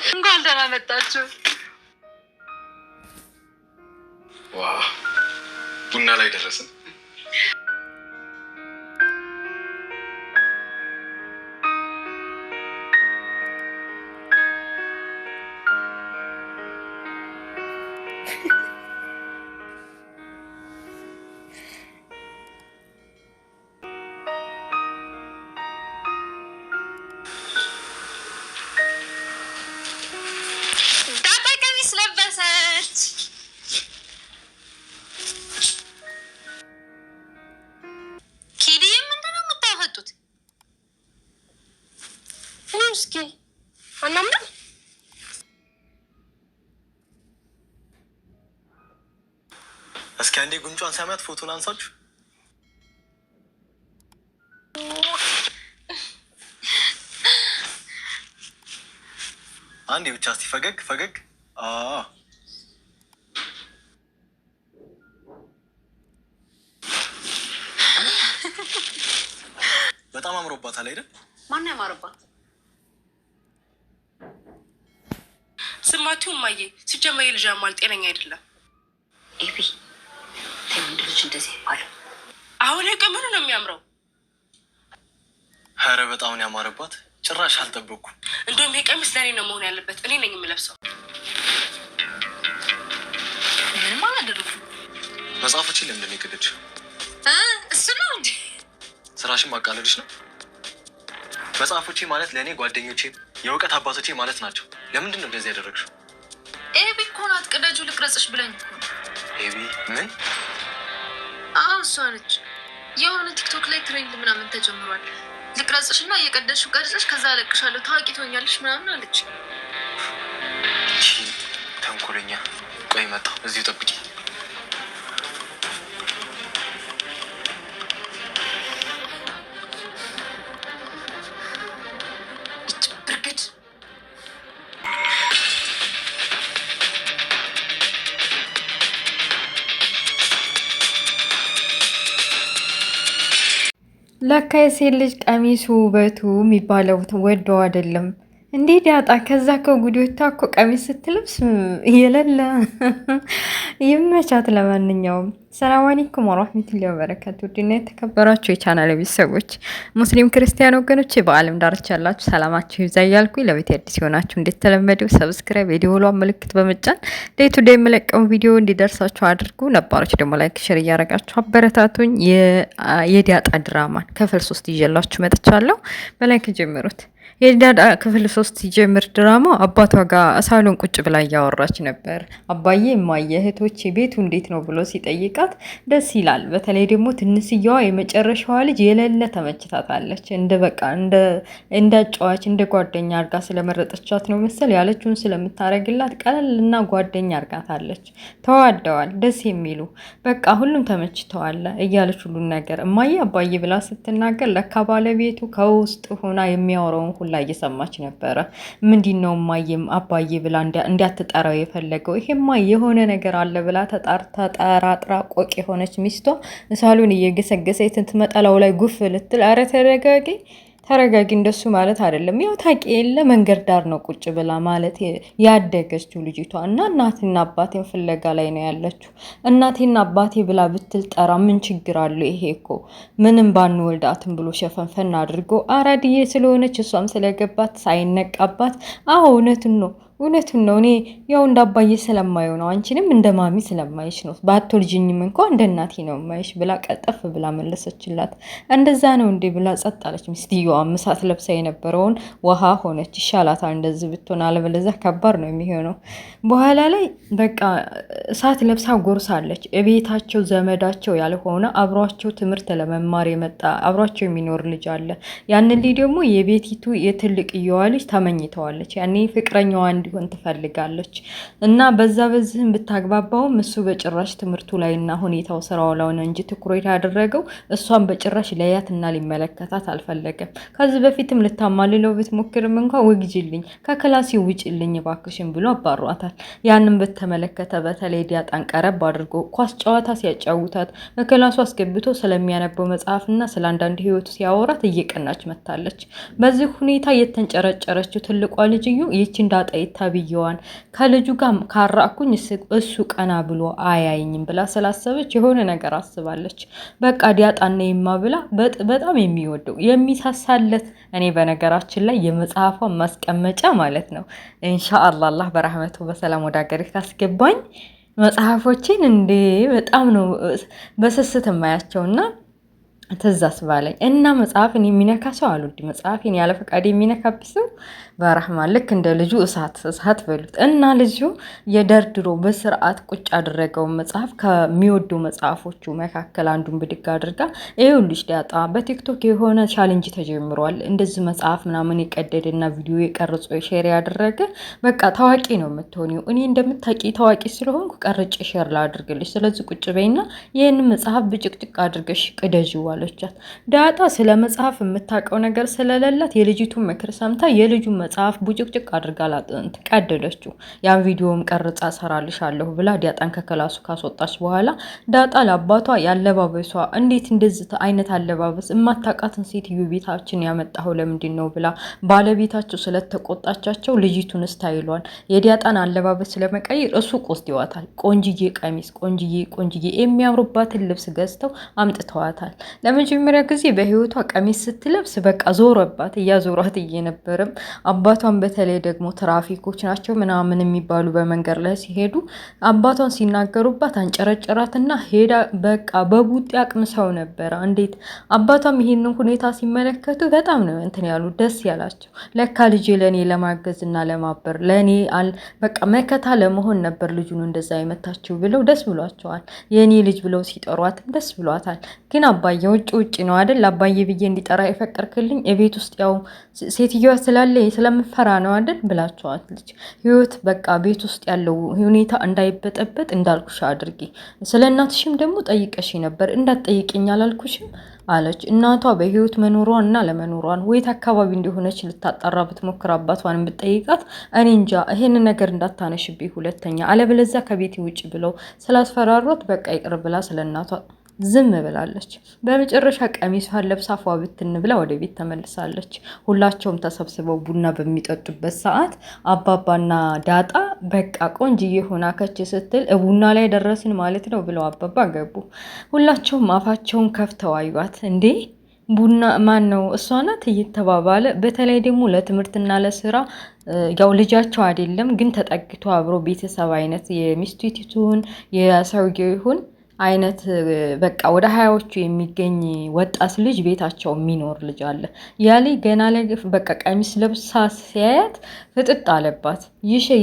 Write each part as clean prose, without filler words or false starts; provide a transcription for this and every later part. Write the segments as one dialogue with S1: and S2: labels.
S1: እንኳን ደህና መጣችሁ።
S2: ዋው ቡና ላይ ደረስን። እስኪ አንዴ ጉንጯን ሳሚያት ፎቶን አንሳችሁ። አንዴ ብቻ እስቲ ፈገግ ፈገግ። በጣም አምሮባታል አይደል?
S1: ማን ያማረባት?
S3: ስማችሁ ማየ ሲጀመር የልጅ አማል ጤነኛ አይደለም።
S1: ኤቢ ወንድ ልጅ እንደዚህ አይባልም።
S3: አሁን ቀምኑ ነው የሚያምረው።
S2: ኧረ በጣም ነው ያማረባት። ጭራሽ አልጠበኩም።
S3: እንደውም ይሄ ቀሚስ ለኔ ነው መሆን ያለበት። እኔ ነኝ የምለብሰው።
S1: ምንም አላደረኩም።
S2: መጽሐፎችን ለምንድን ነው የቀደድሽው?
S1: እሱ ነው እንዴ?
S2: ስራሽን ማቃለልሽ ነው። መጽሐፎቼ ማለት ለእኔ ጓደኞቼ፣ የእውቀት አባቶቼ ማለት ናቸው። ለምንድን ነው እንደዚህ ያደረግሽው?
S1: ኤቢ እኮ ናት ቅደጁ ልቅረጽሽ ብለኝ እኮ።
S2: ኤቢ ምን?
S1: እሷ ነች። የሆነ ቲክቶክ ላይ ትሬንድ ምናምን ተጀምሯል። ልቅረጽሽ እና እየቀደድሽው ቀርጸሽ ከዛ አለቅሻለሁ ታዋቂ ትሆኛለሽ ምናምን አለች።
S2: ተንኮለኛ። ቆይ መጣሁ፣ እዚሁ ጠብቂ።
S4: ለካ የሴት ልጅ ቀሚሱ ውበቱ የሚባለው ወደው አይደለም እንዴ ዳጣ። ከዛ ከጉዲታ እኮ ቀሚስ ስትለብስ የሌለ ይመቻት። ለማንኛውም ሰላም አለይኩም ወራህመቱላሂ ወበረካቱ። ድና የተከበራችሁ የቻናል ቤተሰቦች ሙስሊም ክርስቲያን ወገኖች በአለም ዳርቻ ያላችሁ ሰላማችሁ ይብዛ እያልኩኝ ለቤት አዲስ የሆናችሁ እንደተለመደው ሰብስክራይብ፣ የደወሏ ምልክት በመጫን ዴይ ቱ ዴይ የምለቀው ቪዲዮ እንዲደርሳችሁ አድርጉ። ነባሮች ደግሞ ላይክ ሼር እያደረጋችሁ አበረታቱኝ። የዳጣ ድራማን ክፍል 3 ይዤላችሁ መጥቻለሁ። በላይክ ጀምሩት። የዳጣ ክፍል 3 ሲጀምር ድራማ አባቷ ጋር ሳሎን ቁጭ ብላ እያወራች ነበር። አባዬ እማዬ እህቶቼ ቤቱ እንዴት ነው ብሎ ሲጠይቃት ደስ ይላል። በተለይ ደግሞ ትንስየዋ የመጨረሻዋ ልጅ የሌለ ተመችታታለች። እንደ አጫዋች እንደ ጓደኛ አርጋ ስለመረጠቻት ነው መሰል ያለችውን ስለምታረግላት ቀለልና ጓደኛ አርጋታለች። ተዋደዋል፣ ደስ የሚሉ በቃ ሁሉም ተመችተዋል እያለች ሁሉን ነገር እማዬ አባዬ ብላ ስትናገር ለካ ባለቤቱ ከውስጥ ሆና የሚያወራውን ሁላ እየሰማች ነበረ። ምንድነው ማየም አባዬ ብላ እንዲያትጠራው የፈለገው? ይሄማ የሆነ ነገር አለ ብላ ተጠራጥራ ቆቅ የሆነች ሚስቷ ሳሎን እየገሰገሰች ትመጣላው ላይ ጉፍ ልትል፣ አረ ተረጋጊ እንደሱ ማለት አይደለም። ያው ታውቂ የለ መንገድ ዳር ነው ቁጭ ብላ ማለት ያደገችው ልጅቷ እና እናቴና አባቴን ፍለጋ ላይ ነው ያለችው። እናቴና አባቴ ብላ ብትል ጠራ ምን ችግር አለው? ይሄ እኮ ምንም ባንወልዳትም ብሎ ሸፈንፈን አድርጎ አራድዬ ስለሆነች እሷም ስለገባት ሳይነቃባት እውነቱን ነው። እኔ ያው እንደ አባዬ ስለማየው ነው፣ አንቺንም እንደ ማሚ ስለማይሽ ነው። ባትወልጂኝም እንኳን እንደ እናቴ ነው ማይሽ ብላ ቀጠፍ ብላ መለሰችላት። እንደዛ ነው እንዴ ብላ ጸጥ አለች። ሚስትየዋ ምሳት ለብሳ የነበረውን ውሃ ሆነች። ይሻላታል እንደዚህ ብትሆን፣ አለበለዚያ ከባድ ነው የሚሆነው። በኋላ ላይ በቃ እሳት ለብሳ ጎርሳለች። እቤታቸው ዘመዳቸው ያልሆነ አብሯቸው ትምህርት ለመማር የመጣ አብሯቸው የሚኖር ልጅ አለ። ያንን ልጅ ደግሞ የቤቲቱ የትልቅየዋ ልጅ ተመኝተዋለች። ያኔ ፍቅረኛዋ እንዲሆን ትፈልጋለች እና በዚህም ብታግባባውም እሱ በጭራሽ ትምህርቱ ላይና ሁኔታው ስራው ላይ ነው እንጂ ትኩረት ያደረገው እሷን በጭራሽ ሊያያትና ሊመለከታት አልፈለገም። ከዚህ በፊትም ልታማልለው ብትሞክርም እንኳን ወግጅልኝ ከክላሲ ውጭልኝ ባክሽን ብሎ አባሯታል። ያንን በተመለከተ በተለይ ዲያጣን ቀረብ አድርጎ ኳስ ጨዋታ ሲያጫውታት በክላሱ አስገብቶ ስለሚያነበው መጽሐፍና ስለ አንዳንድ ህይወቱ ሲያወራት እየቀናች መታለች። በዚህ ሁኔታ የተንጨረጨረችው ትልቋ ልጅዩ ይቺን ዳጣ የታብየዋን ከልጁ ጋር ካራኩኝ እሱ ቀና ብሎ አያይኝም ብላ ስላሰበች የሆነ ነገር አስባለች። በቃ ዲያጣና የማ ብላ በጣም የሚወደው የሚሳሳለት እኔ በነገራችን ላይ የመጽሐፏን ማስቀመጫ ማለት ነው ኢንሻአላህ አላህ በረህመቱ በሰላም ወደ ሀገሬ ካስገባኝ መጽሐፎችን እንዴ በጣም ነው በስስት የማያቸውና ትዛስ ባለኝ እና መጽሐፍን የሚነካ ሰው አልወድ መጽሐፍን ያለ ፈቃድ የሚነካብኝ ሰው በረህማን ልክ እንደ ልጁ እሳት በሉት እና ልጁ የደርድሮ በስርዓት ቁጭ አደረገው መጽሐፍ ከሚወደው መጽሐፎቹ መካከል አንዱን ብድግ አድርጋ ይኸውልሽ ዳጣ በቲክቶክ የሆነ ቻሌንጅ ተጀምሯል እንደዚህ መጽሐፍ ምናምን የቀደደና ቪዲዮ የቀርጾ ሼር ያደረገ በቃ ታዋቂ ነው የምትሆኒው እኔ እንደምታውቂ ታዋቂ ስለሆንኩ ቀርጬ ሼር ላድርግልሽ ስለዚህ ቁጭ በይና ይህን መጽሐፍ ብጭቅጭቅ አድርገሽ ቅደጂው አለቻት። ዳጣ ስለ መጽሐፍ የምታውቀው ነገር ስለሌላት የልጅቱን ምክር ሰምታ የልጁን መጽሐፍ ቡጭቅጭቅ አድርጋ ላጥንት ቀደደችው። ያን ቪዲዮም ቀርጻ ሰራልሻለሁ ብላ ዳጣን ከክላሱ ካስወጣች በኋላ ዳጣ ለአባቷ ያለባበሷ እንዴት እንደዚህ አይነት አለባበስ የማታውቃትን ሴትዮ ቤታችን ያመጣው ለምንድን ነው ብላ ባለቤታቸው ስለተቆጣቻቸው ልጅቱን ስታይሏን የዳጣን አለባበስ ለመቀየር እሱ ቆስቲዋታል። ቆንጅዬ ቀሚስ ቆንጅዬ የሚያምሩባትን ልብስ ገዝተው አምጥተዋታል። ለመጀመሪያ ጊዜ በህይወቷ ቀሚስ ስትለብስ በቃ ዞረባት እያዞሯት እየነበረም አባቷን በተለይ ደግሞ ትራፊኮች ናቸው ምናምን የሚባሉ በመንገድ ላይ ሲሄዱ አባቷን ሲናገሩባት አንጨረጨራትና ሄዳ በቃ በቡጤ አቅምሰው ነበረ። እንዴት አባቷም ይሄንን ሁኔታ ሲመለከቱ በጣም ነው እንትን ያሉ ደስ ያላቸው። ለካ ልጄ ለኔ ለማገዝና ለማበር ለኔ በቃ መከታ ለመሆን ነበር ልጁን እንደዛ የመታችው ብለው ደስ ብሏቸዋል። የኔ ልጅ ብለው ሲጠሯትም ደስ ብሏታል። ግን አባዬ ውጭ ነው አይደል አባዬ ብዬ እንዲጠራ የፈቀርክልኝ እቤት ውስጥ ያው ሴትዮዋ ስላለ ስለምፈራ ነው አይደል ብላቸዋል። ልጅ ህይወት በቃ ቤት ውስጥ ያለው ሁኔታ እንዳይበጠበጥ እንዳልኩሽ አድርጊ። ስለ እናትሽም ደግሞ ጠይቀሽ ነበር እንዳትጠይቂኝ አላልኩሽም አለች። እናቷ በህይወት መኖሯን እና ለመኖሯን ወይት አካባቢ እንደሆነች ልታጣራ ብትሞክር አባቷን ብትጠይቃት እኔ እንጃ ይሄን ነገር እንዳታነሽብኝ ሁለተኛ አለበለዚያ ከቤት ውጭ ብለው ስላስፈራሯት በቃ ይቅር ብላ ስለናቷ ዝም ብላለች። በመጨረሻ ቀሚሷን ለብሳ ፏ ብትን ብላ ወደ ቤት ተመልሳለች። ሁላቸውም ተሰብስበው ቡና በሚጠጡበት ሰዓት አባባና ዳጣ በቃ ቆንጅዬ ሆና ከች ስትል ቡና ላይ ደረስን ማለት ነው ብለው አባባ ገቡ። ሁላቸውም አፋቸውን ከፍተው አዩት። እንዴ ቡና ማን ነው እሷ ናት እየተባባለ በተለይ ደግሞ ለትምህርትና ለስራ ያው ልጃቸው አይደለም ግን ተጠግቶ አብሮ ቤተሰብ አይነት የሚስቱቲቱን የሰውየው ይሁን አይነት በቃ ወደ 20ዎቹ የሚገኝ ወጣት ልጅ ቤታቸው የሚኖር ልጅ አለ። ያሊ ገና ላይ በቃ ቀሚስ ለብሳ ሲያያት ፍጥጥ አለባት።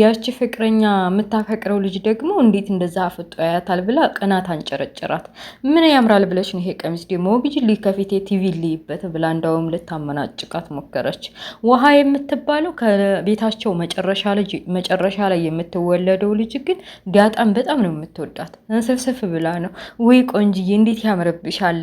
S4: ያቺ ፍቅረኛ የምታፈቅረው ልጅ ደግሞ እንዴት እንደዛ አፍጦ ያያታል ብላ ቅናት አንጨረጨራት። ምን ያምራል ብለሽ ነው ይሄ ቀሚስ ደግሞ ግጅሊ ከፊቴ ቲቪ ልይበት ብላ እንዳውም ልታመናጭቃት ሞከረች። ውሃ የምትባለው ከቤታቸው መጨረሻ ላይ የምትወለደው ልጅ ግን ዳጣን በጣም ነው የምትወዳት። እንስፍስፍ ብላ ነው ወይ ቆንጅዬ እንዴት ያምርብሻል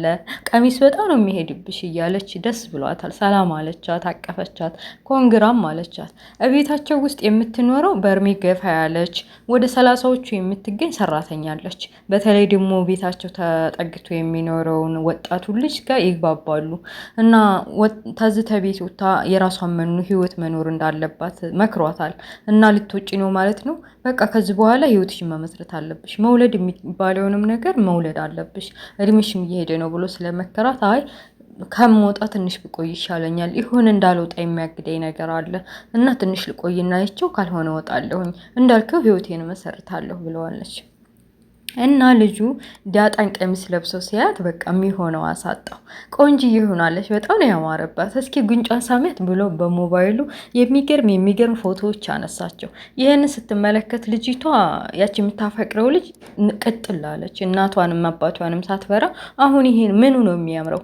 S4: ቀሚስ በጣም ነው የሚሄድብሽ እያለች ደስ ብሏታል። ሰላም አለቻት፣ አቀፈቻት፣ ኮንግራም አለቻት። ቤታቸው ውስጥ የምትኖረው በእድሜ ገፋ ያለች ወደ 30ዎቹ የምትገኝ ሰራተኛ አለች። በተለይ ደግሞ ቤታቸው ተጠግቶ የሚኖረውን ወጣቱ ልጅ ጋር ይግባባሉ እና ተዝተ ቤት ወጣ የራሷን ህይወት መኖር እንዳለባት መክሯታል። እና ልትወጪ ነው ማለት ነው በቃ ከዚህ በኋላ ህይወትሽን መመስረት አለብሽ፣ መውለድ የሚባለውንም ነገር መውለድ አለብሽ፣ እድሜሽም እየሄደ ነው ብሎ ስለመከራት አይ ከመውጣ ትንሽ ብቆይ ይሻለኛል ይሁን እንዳልወጣ የሚያግደኝ ነገር አለ እና ትንሽ ልቆይና አይቼው ካልሆነ ወጣለሁኝ እንዳልከው ህይወቴን መሰርታለሁ ብለዋለች። እና ልጁ ዳጣን ቀሚስ ለብሶ ሲያት በቃ የሚሆነው አሳጣው። ቆንጅዬ ሆናለች፣ በጣም ነው ያማረባት። እስኪ ጉንጯን ሳሚያት ብሎ በሞባይሉ የሚገርም ፎቶዎች አነሳቸው። ይህን ስትመለከት ልጅቷ ያቺ የምታፈቅረው ልጅ ቅጥላለች፣ እናቷንም አባቷንም ሳትፈራ። አሁን ይሄን ምኑ ነው የሚያምረው?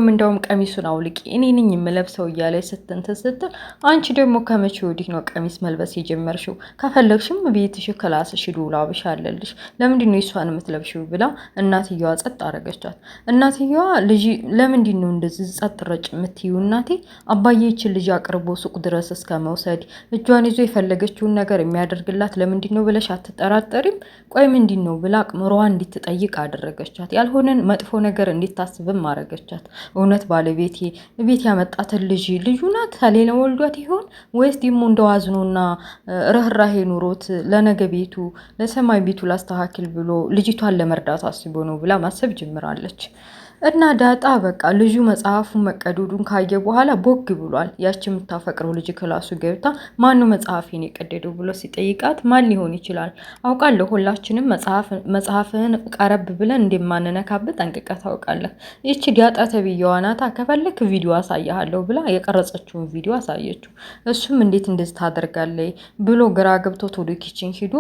S4: እንደውም ቀሚሱን አውልቂ እኔ ነኝ የምለብሰው እያለች ስትል፣ አንቺ ደግሞ ከመቼ ወዲህ ነው ቀሚስ መልበስ የጀመርሽው? ከፈለግሽም ቤትሽ ክላስሽ ዱላብሽ አለልሽ ለምንድን ነው እሷን የምትለብሽው ብላ እናትየዋ ጸጥ አረገቻት። እናትየዋ ልጅ ለምንድን ነው እንደዚህ ጸጥ ረጭ የምትዩ? እናቴ አባዬ ይችን ልጅ አቅርቦ ሱቅ ድረስ እስከ መውሰድ እጇን ይዞ የፈለገችውን ነገር የሚያደርግላት ለምንድን ነው ብለሽ አትጠራጠሪም? ቆይ ምንድን ነው ብላ አቅምሮዋን እንድትጠይቅ አደረገቻት። ያልሆነን መጥፎ ነገር እንድታስብም አረገቻት። እውነት ባለቤቴ ቤት ያመጣትን ልጁ ናት ከሌላ ወልዷት ይሆን ወይስ ደግሞ እንደዋዝኖና ርህራሄ ኑሮት ለነገ ቤቱ ለሰማይ ቤቱ ላስተካክል ብሎ ልጅቷን ለመርዳት አስቦ ነው ብላ ማሰብ ጀምራለች። እና ዳጣ በቃ ልጁ መጽሐፉን መቀደዱን ካየ በኋላ ቦግ ብሏል። ያቺ የምታፈቅረው ልጅ ክላሱ ገብታ ማነው መጽሐፌን የቀደደው ብሎ ሲጠይቃት ማን ሊሆን ይችላል? አውቃለሁ ሁላችንም መጽሐፍን ቀረብ ብለን እንደማንነካበት ጠንቅቀህ ታውቃለህ። ይቺ ዳጣ ተብዬዋ ናታ፣ ከፈለክ ቪዲዮ አሳያለሁ ብላ የቀረጸችውን ቪዲዮ አሳየችው። እሱም እንዴት እንደዚህ ታደርጋለህ ብሎ ግራ ገብቶት ወደ ኪችን ሂዶ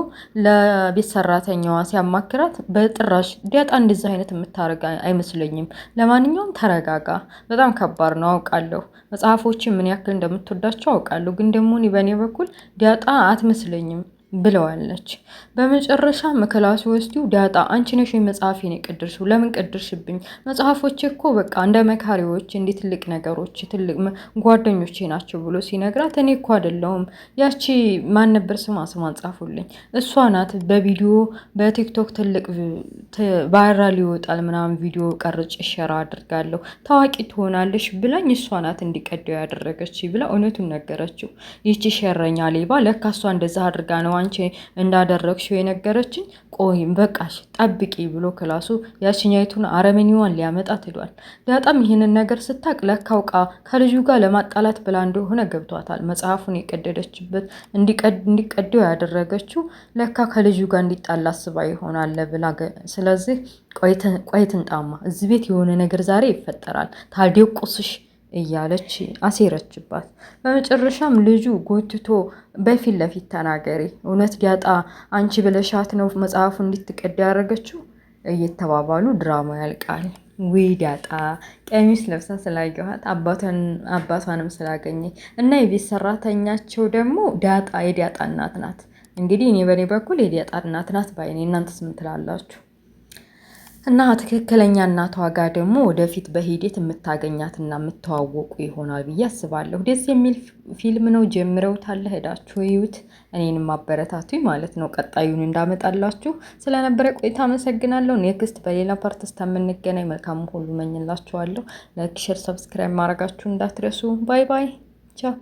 S4: ለቤት ሰራተኛዋ ሲያማክራት በጥራሽ ዳጣ እንደዚህ አይነት የምታደርግ አይመስለኝም፣ ለማንኛውም ተረጋጋ፣ በጣም ከባድ ነው አውቃለሁ፣ መጽሐፎችን ምን ያክል እንደምትወዳቸው አውቃለሁ፣ ግን ደግሞ እኔ በእኔ በኩል ዳጣ አትመስለኝም ብለዋለች። በመጨረሻ ክላሱ ወስዲው ዳጣ አንቺ ነሽ መጽሐፌን የቀደርሽው? ለምን ቀደርሽብኝ? መጽሐፎች እኮ በቃ እንደ መካሪዎች እንደ ትልቅ ነገሮች ትልቅ ጓደኞቼ ናቸው ብሎ ሲነግራት እኔ እኮ አይደለሁም ያቺ ማን ነበር ስሟን ጻፉልኝ፣ እሷ ናት በቪዲዮ በቲክቶክ ትልቅ ቫይራል ይወጣል ምናምን ቪዲዮ ቀርጭ ሸራ አድርጋለሁ ታዋቂ ትሆናለሽ ብላኝ እሷ ናት እንዲቀደው ያደረገች ብላ እውነቱን ነገረችው። ይቺ ሸረኛ ሌባ ለካ እሷ እንደዛ አድርጋ ነው አንቺ እንዳደረግሽው የነገረችኝ። ቆይም በቃሽ ጠብቂ ብሎ ክላሱ ያችኛይቱን አረመኔዋን ሊያመጣት ሄዷል። ዳጣም ይህንን ነገር ስታቅ ለካ አውቃ ከልጁ ጋር ለማጣላት ብላ እንደሆነ ገብቷታል። መጽሐፉን የቀደደችበት እንዲቀደው ያደረገችው ለካ ከልጁ ጋር እንዲጣላ አስባ ይሆናል ብላ ስለዚህ ቆይትን ጣማ እዚህ ቤት የሆነ ነገር ዛሬ ይፈጠራል ታዲያ ቁስሽ እያለች አሴረችባት። በመጨረሻም ልጁ ጎትቶ በፊት ለፊት ተናገሪ፣ እውነት ዳጣ አንቺ ብለሻት ነው መጽሐፉ እንድትቀድ ያደረገችው እየተባባሉ ድራማ ያልቃል። ውይ ዳጣ ቀሚስ ለብሳ ስላየኋት አባቷንም ስላገኘ እና የቤት ሰራተኛቸው ደግሞ የዳጣ እናት ናት። እንግዲህ እኔ በኔ በኩል የዳጣ እናት ናት ባይኔ፣ እናንተስ ምን ትላላችሁ? እና ትክክለኛ እናቷ ጋር ደግሞ ወደፊት በሂደት የምታገኛትና የምተዋወቁ ይሆናል ብዬ አስባለሁ። ደስ የሚል ፊልም ነው። ጀምረውታል፣ ሄዳችሁ እዩት። እኔንም አበረታቱኝ ማለት ነው። ቀጣዩን እንዳመጣላችሁ ስለነበረ ቆይታ አመሰግናለሁ። ኔክስት በሌላ ፓርት እስከምንገናኝ መልካም ሁሉ መኝላችኋለሁ። ላይክ፣ ሼር፣ ሰብስክራይብ ማድረጋችሁ እንዳትረሱ። ባይ ባይ፣ ቻው።